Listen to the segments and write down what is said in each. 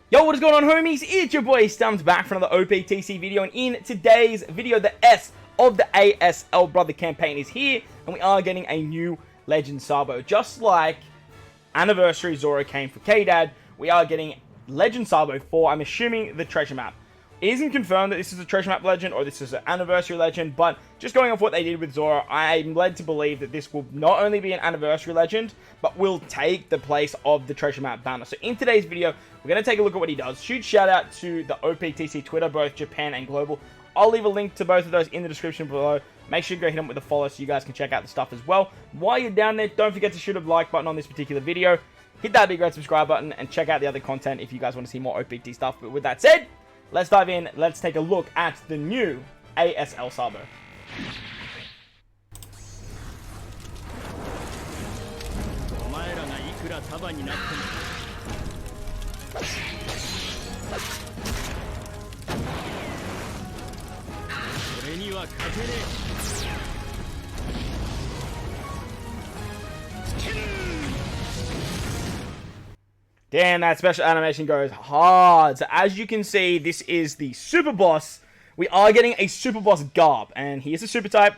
Yo, what is going on, homies? It's your boy StumpD back for another Optc video, and in today's video, the S of the ASL Brother campaign is here, and we are getting a new Legend Sabo. Just like Anniversary Zoro came for K-Dad, we are getting Legend Sabo for, I'm assuming, the treasure map. It isn't confirmed that this is a treasure map legend or this is an anniversary legend, but just going off what they did with Zoro, I'm led to believe that this will not only be an anniversary legend, but will take the place of the treasure map banner. So in today's video, we're going to take a look at what he does. Huge shout out to the OPTC Twitter, both Japan and global. I'll leave a link to both of those in the description below. Make sure you go hit them with a follow so you guys can check out the stuff as well. While you're down there, don't forget to shoot a like button on this particular video. Hit that big red subscribe button and check out the other content if you guys want to see more OPT stuff. But with that said, let's dive in. Let's take a look at the new ASL Sabo. Damn, that special animation goes hard. So as you can see, this is the Super Boss. We are getting a Super Boss garb, and he is a Super type.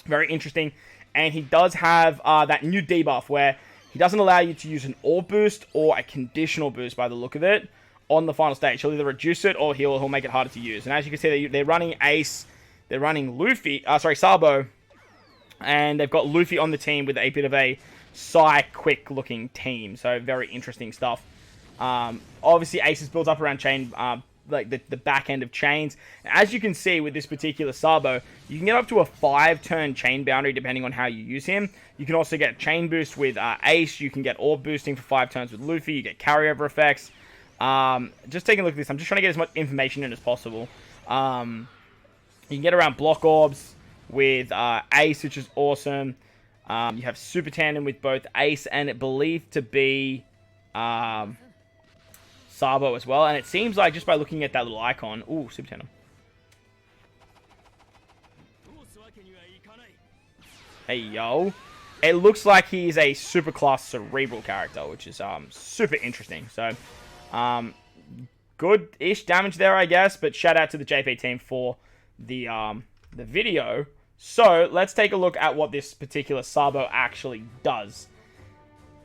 Very interesting. And he does have that new debuff where he doesn't allow you to use an orb boost or a conditional boost by the look of it on the final stage. He'll either reduce it or he'll make it harder to use. And as you can see, they're running Ace, they're running Sabo, and they've got Luffy on the team with a bit of a quick looking team. So very interesting stuff. Obviously Ace is built up around chain, like the back end of chains. As you can see with this particular Sabo, you can get up to a 5-turn chain boundary depending on how you use him. You can also get chain boost with Ace. You can get orb boosting for 5 turns with Luffy. You get carryover effects. Just taking a look at this, I'm just trying to get as much information in as possible. You can get around block orbs with Ace, which is awesome. You have Super Tandem with both Ace and it believed to be Sabo as well. And it seems like just by looking at that little icon... Ooh, Super Tandem. Hey, yo. It looks like he's a super class cerebral character, which is super interesting. So, good-ish damage there, I guess. But shout out to the JP team for the video. So, let's take a look at what this particular Sabo actually does.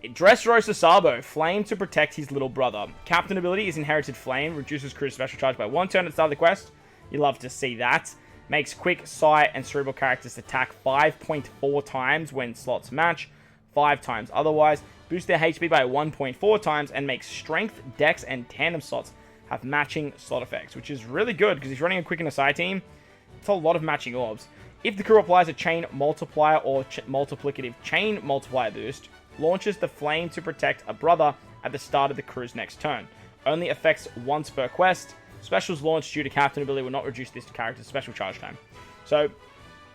Dressrosa Sabo, Flame to protect his little brother. Captain ability is Inherited Flame, reduces crew's special charge by 1 turn at the start of the quest. You love to see that. Makes Quick, Sight, and Cerebral characters attack 5.4 times when slots match, 5 times otherwise. Boost their HP by 1.4 times, and makes Strength, Dex, and Tandem slots have matching slot effects, which is really good, because he's running a Quick and a Sight team. It's a lot of matching orbs. If the crew applies a Chain Multiplier or Multiplicative Chain Multiplier boost, launches the Flame to protect a brother at the start of the crew's next turn. Only affects once per quest. Specials launched due to Captain ability will not reduce this character's special charge time. So,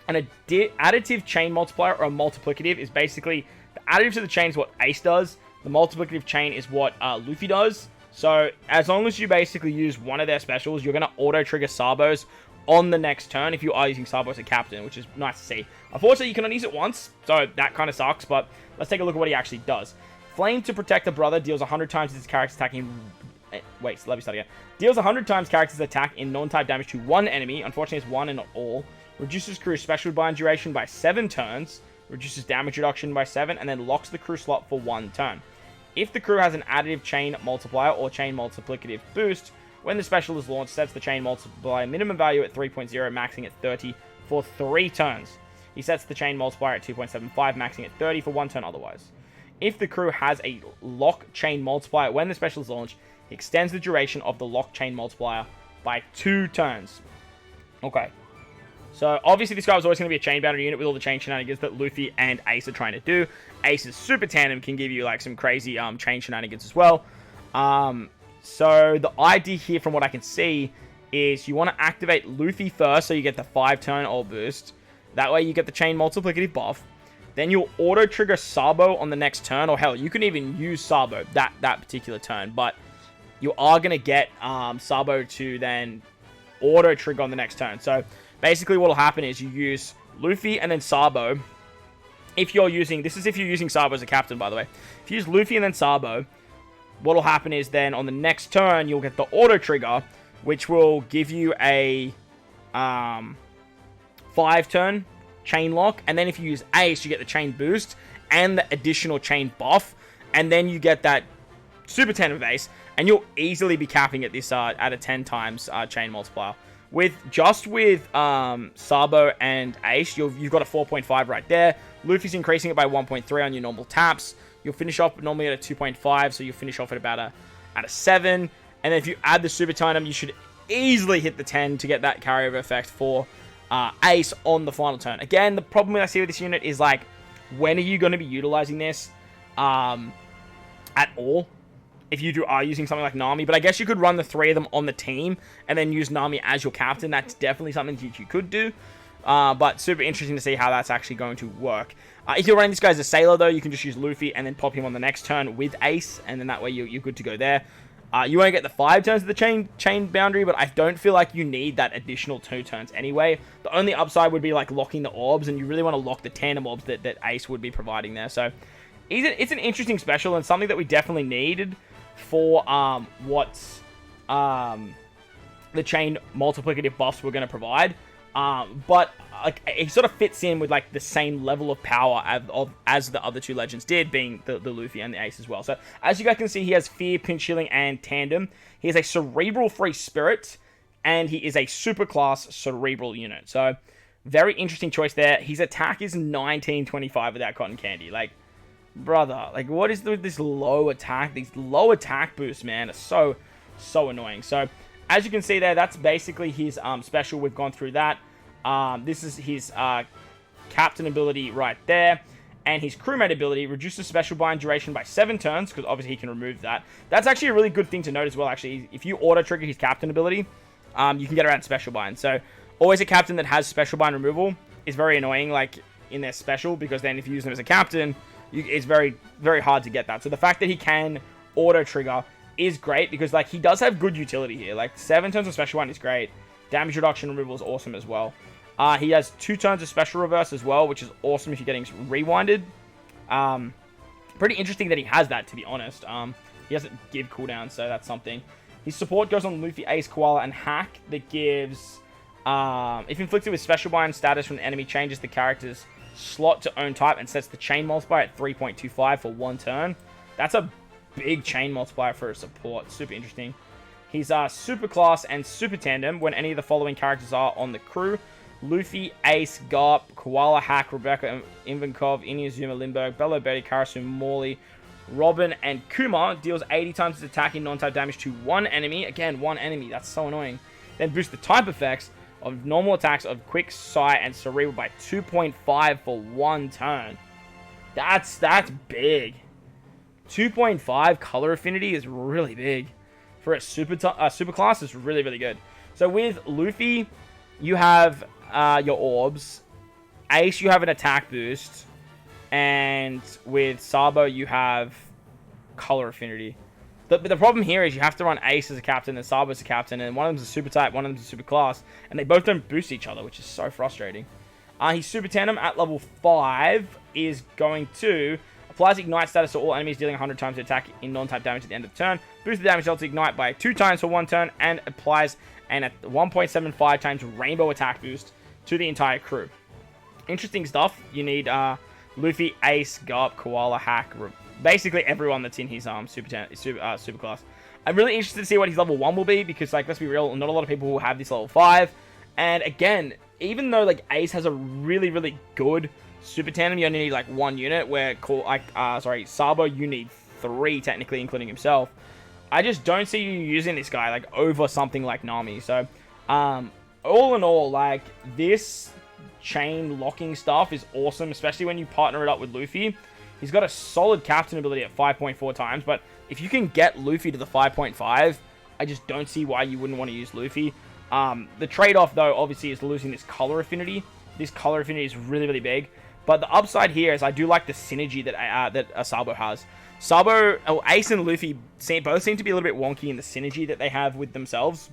an additive chain multiplier or a multiplicative is basically... The additive to the chain is what Ace does. The multiplicative chain is what Luffy does. So, as long as you basically use one of their specials, you're going to auto-trigger Sabos on the next turn if you are using Sabo as a captain, which is nice to see. Unfortunately, you can only use it once, so that kind of sucks, but let's take a look at what he actually does. Flame to protect a brother deals 100 times his character's attacking... Wait, let me start again. Deals 100 times character's attack in non-type damage to one enemy. Unfortunately, it's one and not all. Reduces crew's special bind duration by 7 turns. Reduces damage reduction by 7, and then locks the crew slot for 1 turn. If the crew has an additive chain multiplier or chain multiplicative boost, when the special is launched, sets the chain multiplier minimum value at 3.0, maxing at 30 for 3 turns. He sets the chain multiplier at 2.75, maxing at 30 for 1 turn otherwise. If the crew has a lock chain multiplier when the special is launched, he extends the duration of the lock chain multiplier by 2 turns. Okay. So, obviously, this guy was always going to be a chain boundary unit with all the chain shenanigans that Luffy and Ace are trying to do. Ace's Super Tandem can give you, like, some crazy chain shenanigans as well. So, the idea here, from what I can see, is you want to activate Luffy first, so you get the 5-turn orb boost. That way, you get the chain multiplicative buff. Then you'll auto-trigger Sabo on the next turn, or hell, you can even use Sabo that particular turn, but you are going to get Sabo to then auto-trigger on the next turn. So, basically what will happen is you use Luffy and then Sabo. If you're using... This is if you're using Sabo as a captain, by the way. If you use Luffy and then Sabo, what will happen is then on the next turn, you'll get the auto trigger, which will give you a 5-turn chain lock. And then if you use Ace, you get the chain boost and the additional chain buff. And then you get that super tandem of Ace, and you'll easily be capping at this at a 10 times chain multiplier. With Sabo and Ace, you've got a 4.5 right there. Luffy's increasing it by 1.3 on your normal taps. You'll finish off normally at a 2.5, so you'll finish off at about a 7. And then if you add the super tandem, you should easily hit the 10 to get that carryover effect for Ace on the final turn. Again, the problem I see with this unit is, like, when are you going to be utilizing this at all? If you are using something like Nami, but I guess you could run the 3 of them on the team and then use Nami as your captain. That's definitely something that you could do, but super interesting to see how that's actually going to work. If you're running this guy as a sailor, though, you can just use Luffy and then pop him on the next turn with Ace, and then that way you're good to go there. You won't get the 5 turns of the chain boundary, but I don't feel like you need that additional 2 turns anyway. The only upside would be like locking the orbs, and you really want to lock the tandem orbs that Ace would be providing there. So it's an interesting special and something that we definitely needed for what the chain multiplicative buffs we're going to provide. But like, it sort of fits in with like the same level of power as the other 2 legends did, being the Luffy and the Ace as well. So as you guys can see, he has Fear, Pinch Healing, and Tandem. He has a Cerebral Free Spirit, and he is a super class Cerebral unit. So very interesting choice there. His attack is 1925 without Cotton Candy. Like, brother, like, what is with this low attack? These low attack boosts, man, are so annoying. So as you can see there, that's basically his special. We've gone through that. This is his captain ability right there. And his crewmate ability reduces special bind duration by 7 turns, because obviously he can remove that. That's actually a really good thing to note as well, actually. If you auto-trigger his captain ability, you can get around special bind. So always a captain that has special bind removal is very annoying, like, in their special, because then if you use them as a captain, it's very, very hard to get that. So the fact that he can auto-trigger is great, because, like, he does have good utility here. Like, 7 turns of special bind is great. Damage reduction removal is awesome as well. He has 2 turns of special reverse as well, which is awesome if you're getting rewinded. Pretty interesting that he has that, to be honest. He doesn't give cooldowns, so that's something. His support goes on Luffy, Ace, Koala, and Hack. That gives, if inflicted with special bind status from the enemy, changes the character's slot to own type and sets the chain multiplier at 3.25 for 1 turn. That's a big chain multiplier for a support. Super interesting. He's super class and super tandem when any of the following characters are on the crew: Luffy, Ace, Garp, Koala, Hack, Rebecca, Invankov, Inuyasuma, Limburg, Bello, Betty, Karasu, Morley, Robin, and Kuma. Deals 80 times its attacking non-type damage to 1 enemy. Again, 1 enemy. That's so annoying. Then boost the type effects of normal attacks of Quick, Sight, and Cerebral by 2.5 for 1 turn. That's big. 2.5 color affinity is really big. For a super class, is really, really good. So with Luffy, you have your orbs. Ace, you have an attack boost. And with Sabo, you have color affinity. But the problem here is you have to run Ace as a captain and Sabo as a captain, and one of them's a super type, one of them's a super class, and they both don't boost each other, which is so frustrating. His super tandem at level 5 is going to applies Ignite status to all enemies dealing 100 times the attack in non-type damage at the end of the turn. Boost the damage dealt to Ignite by 2 times for 1 turn, and applies an at 1.75 times rainbow attack boost to the entire crew. Interesting stuff. You need Luffy, Ace, Garp, Koala, Hack, basically everyone that's in his super class. I'm really interested to see what his level 1 will be, because, like, let's be real, not a lot of people will have this level 5. And again, even though, like, Ace has a really, really good super tandem, you only need, like, 1 unit, where, Sabo, you need 3, technically, including himself. I just don't see you using this guy, like, over something like Nami. So, all in all, like, this chain locking stuff is awesome, especially when you partner it up with Luffy. He's got a solid captain ability at 5.4 times, but if you can get Luffy to the 5.5, I just don't see why you wouldn't want to use Luffy. The trade-off, though, obviously, is losing this color affinity. This color affinity is really, really big. But the upside here is I do like the synergy that Sabo has. Ace and Luffy both seem to be a little bit wonky in the synergy that they have with themselves.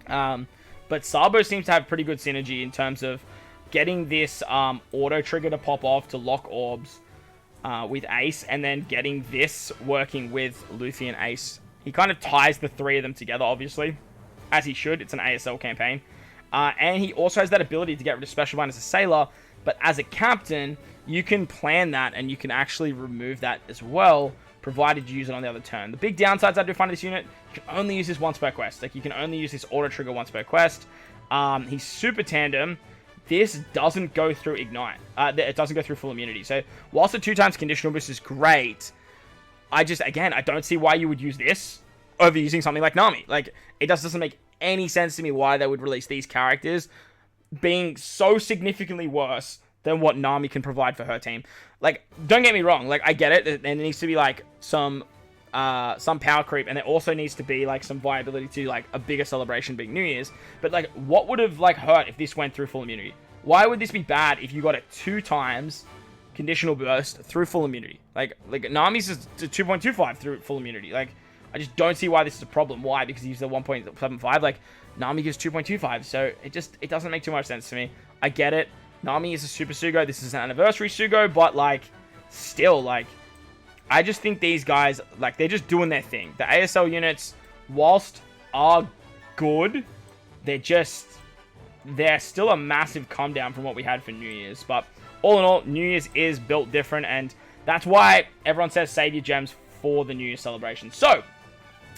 But Sabo seems to have pretty good synergy in terms of getting this auto trigger to pop off to lock orbs. with Ace, and then getting this working with Luffy and Ace. He kind of ties the three of them together, obviously, as he should. It's an ASL campaign. And he also has that ability to get rid of Special Bind as a sailor, but as a captain, you can plan that, and you can actually remove that as well, provided you use it on the other turn. The big downsides I do find of this unit, you can only use this once per quest. Like, you can only use this auto trigger once per quest. He's super tandem. This doesn't go through Ignite. It doesn't go through full immunity. So, whilst the 2x conditional boost is great, I don't see why you would use this over using something like Nami. Like, it just doesn't make any sense to me why they would release these characters being so significantly worse than what Nami can provide for her team. Like, don't get me wrong. Like, I get it. There needs to be, like, some power creep, and there also needs to be, like, some viability to, like, a bigger celebration being New Year's. But, like, what would have, like, hurt if this went through full immunity? Why would this be bad if you got it 2x conditional burst through full immunity? Like Nami's just 2.25 through full immunity. Like, I just don't see why this is a problem. Why? Because he used the 1.75. Like, Nami gives 2.25, so it doesn't make too much sense to me. I get it. Nami is a Super Sugo. This is an anniversary Sugo, but, like, still, like, I just think these guys, like, they're just doing their thing. The ASL units, whilst are good, they're still a massive come down from what we had for New Year's. But all in all, New Year's is built different, and that's why everyone says save your gems for the New Year's celebration. So,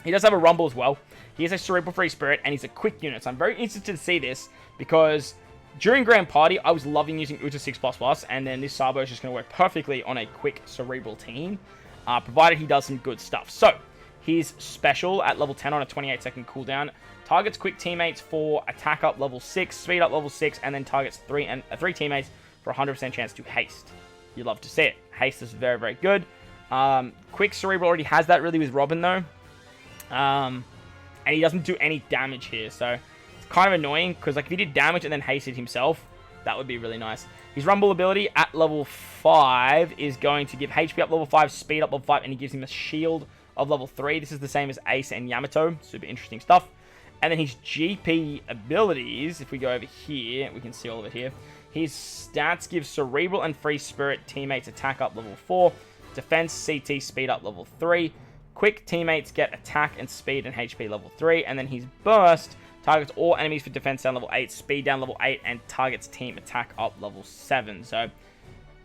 he does have a Rumble as well. He has a Cerebral Free Spirit, and he's a quick unit. So I'm very interested to see this, because during Grand Party, I was loving using Uta 6++, and then this Sabo is just going to work perfectly on a quick Cerebral team, provided he does some good stuff. So, he's special at level 10 on a 28-second cooldown. Targets quick teammates for attack up level 6, speed up level 6, and then targets 3 teammates for a 100% chance to haste. You love to see it. Haste is very, very good. Quick Cerebral already has that really with Robin, though. And he doesn't do any damage here, so it's kind of annoying, because, like, if he did damage and then hasted himself, that would be really nice. His Rumble ability at level 5 is going to give HP up level 5, speed up level 5, and he gives him a shield of level 3. This is the same as Ace and Yamato. Super interesting stuff. And then his GP abilities, if we go over here, we can see all of it here. His stats give Cerebral and Free Spirit teammates attack up level 4, defense, CT, speed up level 3. Quick teammates get attack and speed and HP level 3. And then his burst targets all enemies for defense down level 8, speed down level 8, and targets team attack up level 7. So,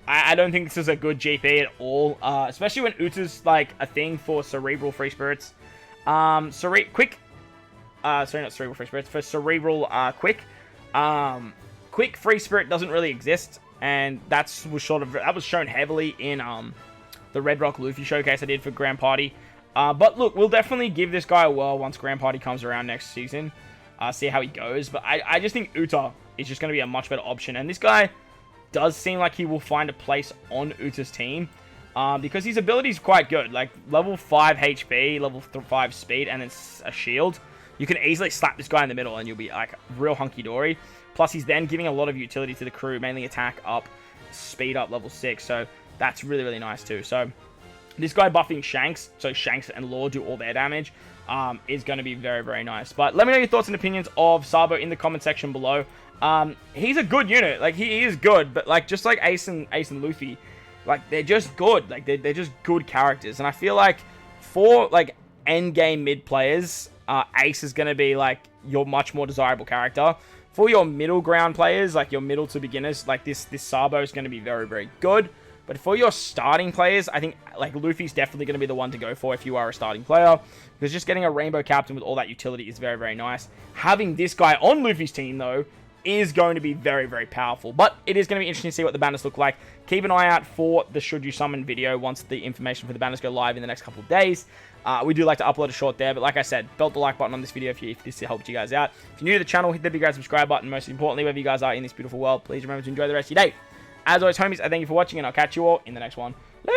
I don't think this is a good GP at all, especially when Uta's, like, a thing for Cerebral Free Spirits. Quick, sorry, not Cerebral Free Spirits, for Cerebral, Quick. Quick Free Spirit doesn't really exist, and that was shown heavily in, the Red Rock Luffy showcase I did for Grand Party. But look, we'll definitely give this guy a whirl once Grand Party comes around next season. See how he goes. But I just think Uta is just going to be a much better option. And this guy does seem like he will find a place on Uta's team. Because his ability is quite good. Like, level 5 HP, level 5 speed, and then a shield. You can easily slap this guy in the middle and you'll be, like, real hunky-dory. Plus, he's then giving a lot of utility to the crew. Mainly attack up, speed up level 6. So, that's really, really nice too. So, this guy buffing Shanks, so Shanks and Law do all their damage, is going to be very, very nice. But let me know your thoughts and opinions of Sabo in the comment section below. He's a good unit. Like, he is good, but, like, just like Ace and Luffy, like, they're just good. Like, they're just good characters. And I feel like for, like, endgame mid players, Ace is going to be, like, your much more desirable character. For your middle ground players, like your middle to beginners, like this Sabo is going to be very, very good. But for your starting players, I think, like, Luffy's definitely going to be the one to go for if you are a starting player. Because just getting a Rainbow Captain with all that utility is very, very nice. Having this guy on Luffy's team, though, is going to be very, very powerful. But it is going to be interesting to see what the banners look like. Keep an eye out for the Should You Summon video once the information for the banners go live in the next couple of days. We do like to upload a short there, but like I said, belt the like button on this video if this helped you guys out. If you're new to the channel, hit the big red subscribe button. Most importantly, wherever you guys are in this beautiful world, please remember to enjoy the rest of your day. As always, homies, I thank you for watching, and I'll catch you all in the next one. Later.